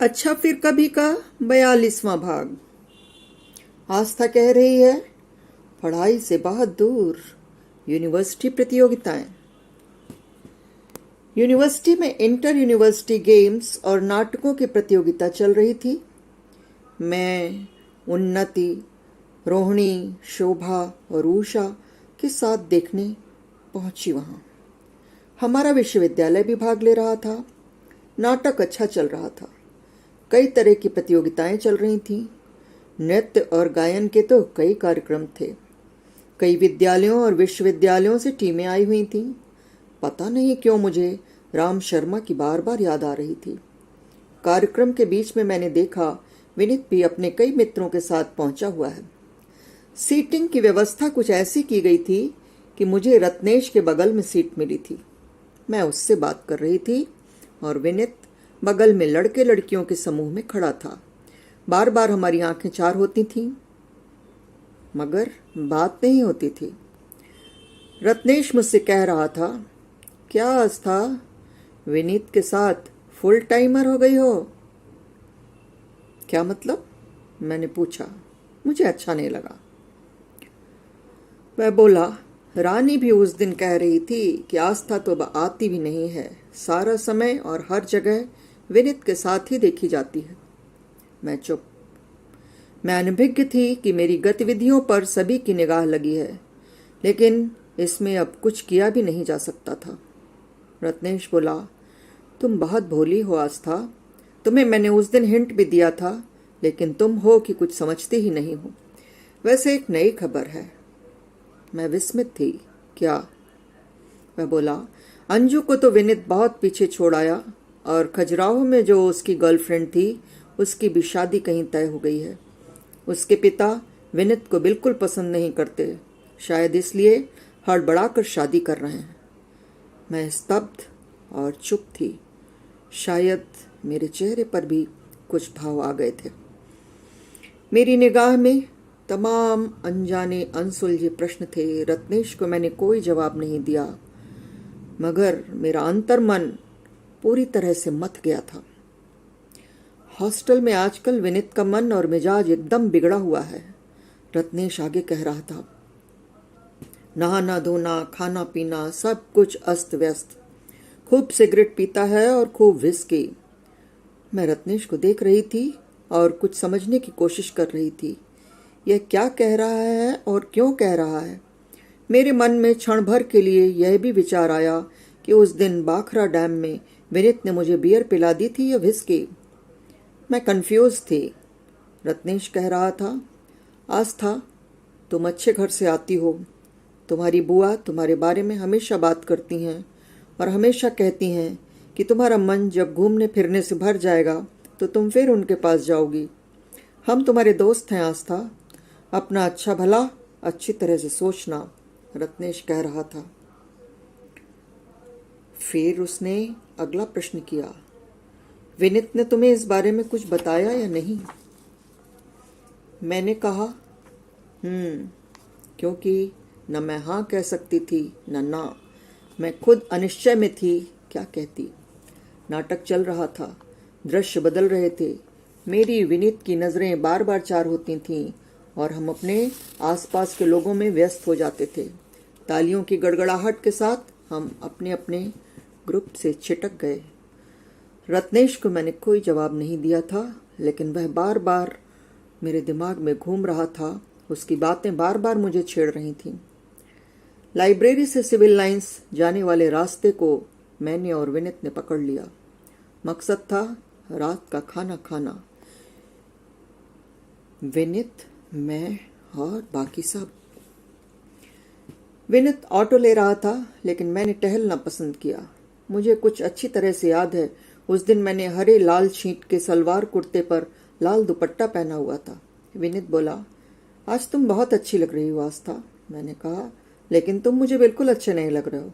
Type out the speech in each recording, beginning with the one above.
अच्छा फिर कभी का 42वां भाग। आस्था कह रही है, पढ़ाई से बहुत दूर यूनिवर्सिटी प्रतियोगिताएं। यूनिवर्सिटी में इंटर यूनिवर्सिटी गेम्स और नाटकों की प्रतियोगिता चल रही थी। मैं, उन्नति, रोहिणी, शोभा और उषा के साथ देखने पहुंची वहां। हमारा विश्वविद्यालय भी भाग ले रहा था। नाटक अच्छा चल रहा था। कई तरह की प्रतियोगिताएं चल रही थीं। नृत्य और गायन के तो कई कार्यक्रम थे। कई विद्यालयों और विश्वविद्यालयों से टीमें आई हुई थीं। पता नहीं क्यों मुझे राम शर्मा की बार बार याद आ रही थी। कार्यक्रम के बीच में मैंने देखा विनीत भी अपने कई मित्रों के साथ पहुंचा हुआ है। सीटिंग की व्यवस्था कुछ ऐसी की गई थी कि मुझे रत्नेश के बगल में सीट मिली थी। मैं उससे बात कर रही थी और विनीत बगल में लड़के लड़कियों के समूह में खड़ा था। बार बार हमारी आंखें चार होती थीं, मगर बात नहीं होती थी। रत्नेश मुझसे कह रहा था, क्या आस्था, विनीत के साथ फुल टाइमर हो गई हो? क्या मतलब? मैंने पूछा। मुझे अच्छा नहीं लगा। वह बोला, रानी भी उस दिन कह रही थी कि आस्था तो अब आती भी नहीं है। सारा समय और हर जगह विनीत के साथ ही देखी जाती है। मैं चुप। मैं अनभिज्ञ थी कि मेरी गतिविधियों पर सभी की निगाह लगी है, लेकिन इसमें अब कुछ किया भी नहीं जा सकता था। रत्नेश बोला, तुम बहुत भोली हो आस्था। तुम्हें मैंने उस दिन हिंट भी दिया था, लेकिन तुम हो कि कुछ समझती ही नहीं हो। वैसे एक नई खबर है। मैं विस्मित थी। क्या? वह बोला, अंजू को तो विनीत बहुत पीछे छोड़ आया और खजुराहो में जो उसकी गर्लफ्रेंड थी उसकी भी शादी कहीं तय हो गई है। उसके पिता विनीत को बिल्कुल पसंद नहीं करते, शायद इसलिए हड़बड़ाकर शादी कर रहे हैं। मैं स्तब्ध और चुप थी। शायद मेरे चेहरे पर भी कुछ भाव आ गए थे। मेरी निगाह में तमाम अनजाने अनसुलझे प्रश्न थे। रत्नेश को मैंने कोई जवाब नहीं दिया, मगर मेरा अंतर्मन पूरी तरह से मथ गया था। हॉस्टल में आजकल विनीत का मन और मिजाज एकदम बिगड़ा हुआ है। रत्नेश आगे कह रहा था, नहाना धोना, खाना पीना, सब कुछ अस्त व्यस्त। खूब सिगरेट पीता है और खूब विस्की। मैं रत्नेश को देख रही थी और कुछ समझने की कोशिश कर रही थी। यह क्या कह रहा है और क्यों कह रहा है? मेरे मन में क्षण भर के लिए यह भी विचार आया कि उस दिन बाखरा डैम में विनीत ने मुझे बियर पिला दी थी या विस्की। मैं कंफ्यूज थी। रत्नेश कह रहा था, आस्था, तुम अच्छे घर से आती हो। तुम्हारी बुआ तुम्हारे बारे में हमेशा बात करती हैं और हमेशा कहती हैं कि तुम्हारा मन जब घूमने फिरने से भर जाएगा तो तुम फिर उनके पास जाओगी। हम तुम्हारे दोस्त हैं आस्था। अपना अच्छा भला अच्छी तरह से सोचना, रत्नेश कह रहा था। फिर उसने अगला प्रश्न किया, विनीत ने तुम्हें इस बारे में कुछ बताया या नहीं? मैंने कहा, क्योंकि न मैं हाँ कह सकती थी न ना। मैं खुद अनिश्चय में थी, क्या कहती। नाटक चल रहा था, दृश्य बदल रहे थे। मेरी विनीत की नजरें बार बार चार होती थीं और हम अपने आसपास के लोगों में व्यस्त हो जाते थे। तालियों की गड़गड़ाहट के साथ हम अपने अपने ग्रुप से छिटक गए। रत्नेश को मैंने कोई जवाब नहीं दिया था, लेकिन वह बार बार मेरे दिमाग में घूम रहा था। उसकी बातें बार बार मुझे छेड़ रही थीं। लाइब्रेरी से सिविल लाइंस जाने वाले रास्ते को मैंने और विनीत ने पकड़ लिया। मकसद था रात का खाना खाना। विनीत, मैं और बाकी सब। विनीत ऑटो ले रहा था, लेकिन मैंने टहलना पसंद किया। मुझे कुछ अच्छी तरह से याद है, उस दिन मैंने हरे लाल छींट के सलवार कुर्ते पर लाल दुपट्टा पहना हुआ था। विनीत बोला, आज तुम बहुत अच्छी लग रही हो आस्था। मैंने कहा, लेकिन तुम मुझे बिल्कुल अच्छे नहीं लग रहे हो।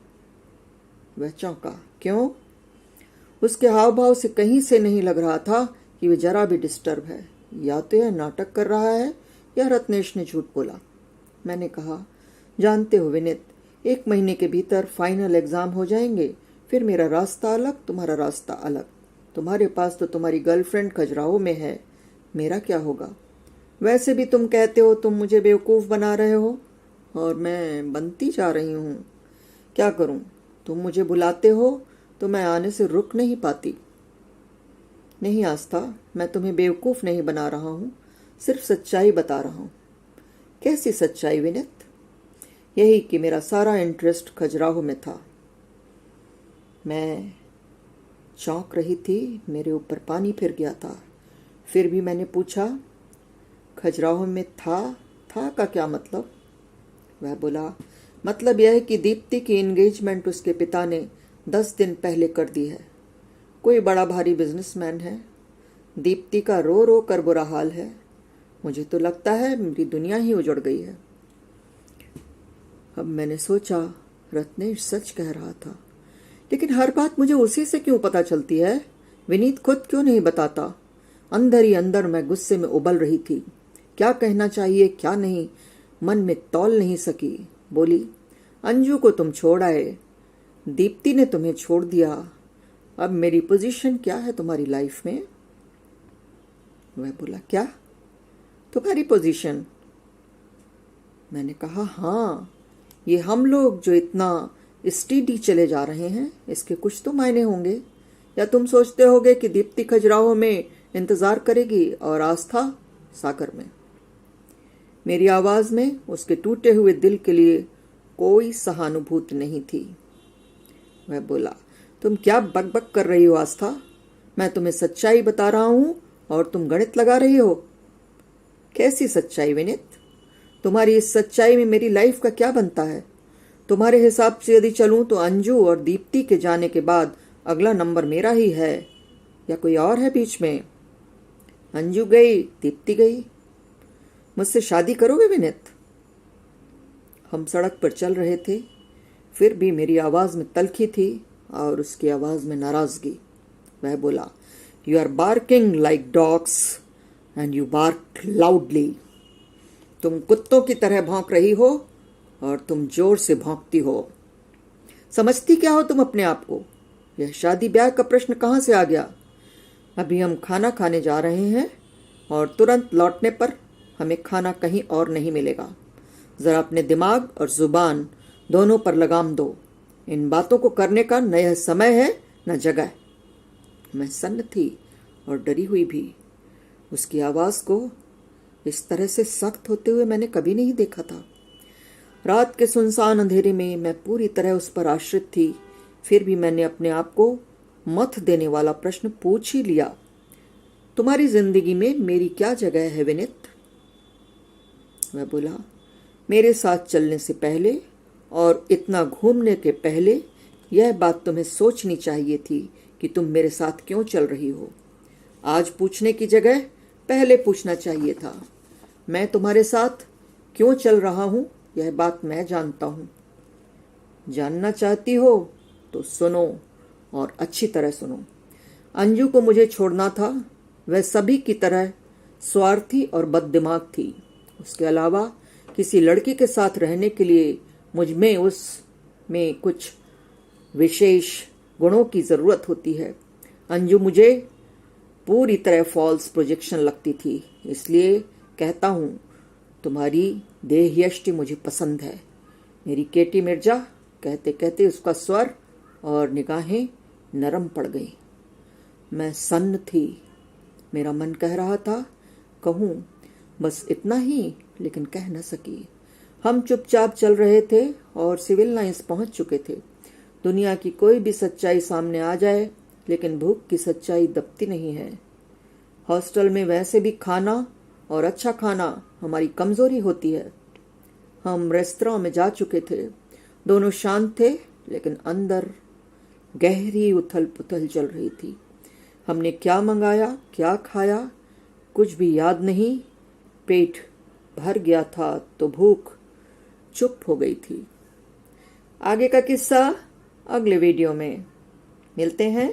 वह चौंका। क्यों? उसके हाव भाव से कहीं से नहीं लग रहा था कि वह जरा भी डिस्टर्ब है। या तो यह नाटक कर रहा है या रत्नेश ने झूठ बोला। मैंने कहा, जानते हो विनीत, 1 महीने के भीतर फाइनल एग्जाम हो जाएंगे। फिर मेरा रास्ता अलग, तुम्हारा रास्ता अलग। तुम्हारे पास तो तुम्हारी गर्लफ्रेंड खजुराहो में है, मेरा क्या होगा? वैसे भी तुम कहते हो तुम मुझे बेवकूफ़ बना रहे हो, और मैं बनती जा रही हूँ। क्या करूँ? तुम मुझे बुलाते हो तो मैं आने से रुक नहीं पाती। नहीं आस्था, मैं तुम्हें बेवकूफ़ नहीं बना रहा हूँ, सिर्फ सच्चाई बता रहा हूँ। कैसी सच्चाई विनीत? यही कि मेरा सारा इंटरेस्ट खजुराहो में था। मैं चौंक रही थी, मेरे ऊपर पानी फिर गया था। फिर भी मैंने पूछा, खजुराहो में था का क्या मतलब? वह बोला, मतलब यह है कि दीप्ति की एंगेजमेंट उसके पिता ने 10 दिन पहले कर दी है। कोई बड़ा भारी बिजनेसमैन है। दीप्ति का रो रो कर बुरा हाल है। मुझे तो लगता है मेरी दुनिया ही उजड़ गई है। अब मैंने सोचा, रत्नेश सच कह रहा था, लेकिन हर बात मुझे उसी से क्यों पता चलती है? विनीत खुद क्यों नहीं बताता? अंदर ही अंदर मैं गुस्से में उबल रही थी। क्या कहना चाहिए क्या नहीं, मन में तौल नहीं सकी। बोली, अंजू को तुम छोड़ आए, दीप्ति ने तुम्हें छोड़ दिया। अब मेरी पोजीशन क्या है तुम्हारी लाइफ में? वह बोला, क्या तुम्हारी पोजीशन? मैंने कहा, हाँ, ये हम लोग जो इतना स्टीडी चले जा रहे हैं, इसके कुछ तो मायने होंगे। या तुम सोचते होगे कि दीप्ति खजुराहो में इंतजार करेगी और आस्था सागर में? मेरी आवाज में उसके टूटे हुए दिल के लिए कोई सहानुभूति नहीं थी। वह बोला, तुम क्या बकबक कर रही हो आस्था? मैं तुम्हें सच्चाई बता रहा हूं और तुम गणित लगा रही हो। कैसी सच्चाई विनीत? तुम्हारी इस सच्चाई में मेरी लाइफ का क्या बनता है? तुम्हारे हिसाब से यदि चलूं तो अंजू और दीप्ति के जाने के बाद अगला नंबर मेरा ही है, या कोई और है बीच में? अंजू गई, दीप्ति गई, मुझसे शादी करोगे विनीत? हम सड़क पर चल रहे थे, फिर भी मेरी आवाज में तल्खी थी और उसकी आवाज में नाराजगी। वह बोला, you are barking like dogs and you bark loudly. तुम कुत्तों की तरह भौंक रही हो और तुम जोर से भौंकती हो। समझती क्या हो तुम अपने आप को? यह शादी ब्याह का प्रश्न कहाँ से आ गया? अभी हम खाना खाने जा रहे हैं और तुरंत लौटने पर हमें खाना कहीं और नहीं मिलेगा। जरा अपने दिमाग और जुबान दोनों पर लगाम दो। इन बातों को करने का न यह समय है न जगह। मैं सन्न थी और डरी हुई भी। उसकी आवाज को इस तरह से सख्त होते हुए मैंने कभी नहीं देखा था। रात के सुनसान अंधेरे में मैं पूरी तरह उस पर आश्रित थी। फिर भी मैंने अपने आप को मत देने वाला प्रश्न पूछ ही लिया, तुम्हारी जिंदगी में मेरी क्या जगह है विनीत? वह बोला, मेरे साथ चलने से पहले और इतना घूमने के पहले यह बात तुम्हें सोचनी चाहिए थी कि तुम मेरे साथ क्यों चल रही हो। आज पूछने की जगह पहले पूछना चाहिए था। मैं तुम्हारे साथ क्यों चल रहा हूं, यह बात मैं जानता हूं। जानना चाहती हो तो सुनो, और अच्छी तरह सुनो। अंजू को मुझे छोड़ना था। वह सभी की तरह स्वार्थी और बददिमाग थी। उसके अलावा किसी लड़की के साथ रहने के लिए मुझ में उसमें कुछ विशेष गुणों की ज़रूरत होती है। अंजू मुझे पूरी तरह फॉल्स प्रोजेक्शन लगती थी। इसलिए कहता हूँ, तुम्हारी देह यष्टि मुझे पसंद है। मेरी केटी मिर्जा। कहते कहते उसका स्वर और निगाहें नरम पड़ गई। मैं सन्न थी। मेरा मन कह रहा था, कहूँ बस इतना ही, लेकिन कह न सकी। हम चुपचाप चल रहे थे और सिविल लाइंस पहुंच चुके थे। दुनिया की कोई भी सच्चाई सामने आ जाए, लेकिन भूख की सच्चाई दबती नहीं है। हॉस्टल में वैसे भी खाना और अच्छा खाना हमारी कमजोरी होती है। हम रेस्तरां में जा चुके थे। दोनों शांत थे, लेकिन अंदर गहरी उथल पुथल चल रही थी। हमने क्या मंगाया, क्या खाया, कुछ भी याद नहीं। पेट भर गया था तो भूख चुप हो गई थी। आगे का किस्सा अगले वीडियो में। मिलते हैं।